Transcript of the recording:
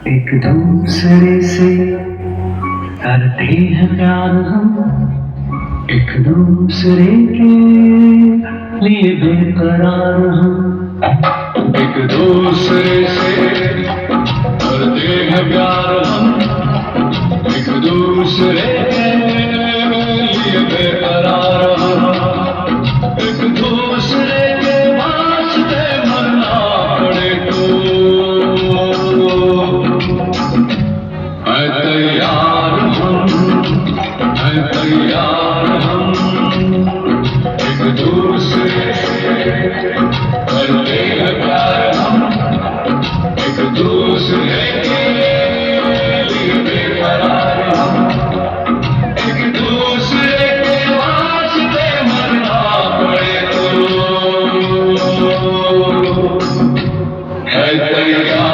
एक दूसरे से करते हैं प्यार हम, एक दूसरे के लिए बेकरार हम। एक दूसरे से करते हैं प्यार हम, एक दूसरे के लिए बेकरार हम। एक दूसरे के वास्ते मरना पड़े तो है तैयार हम, है तैयार हम। एक दूसरे से करते हैं प्यार हम, एक दूसरे के लिए बेकरार हम। एक दूसरे के वास्ते मरना पड़े तो है तैयार।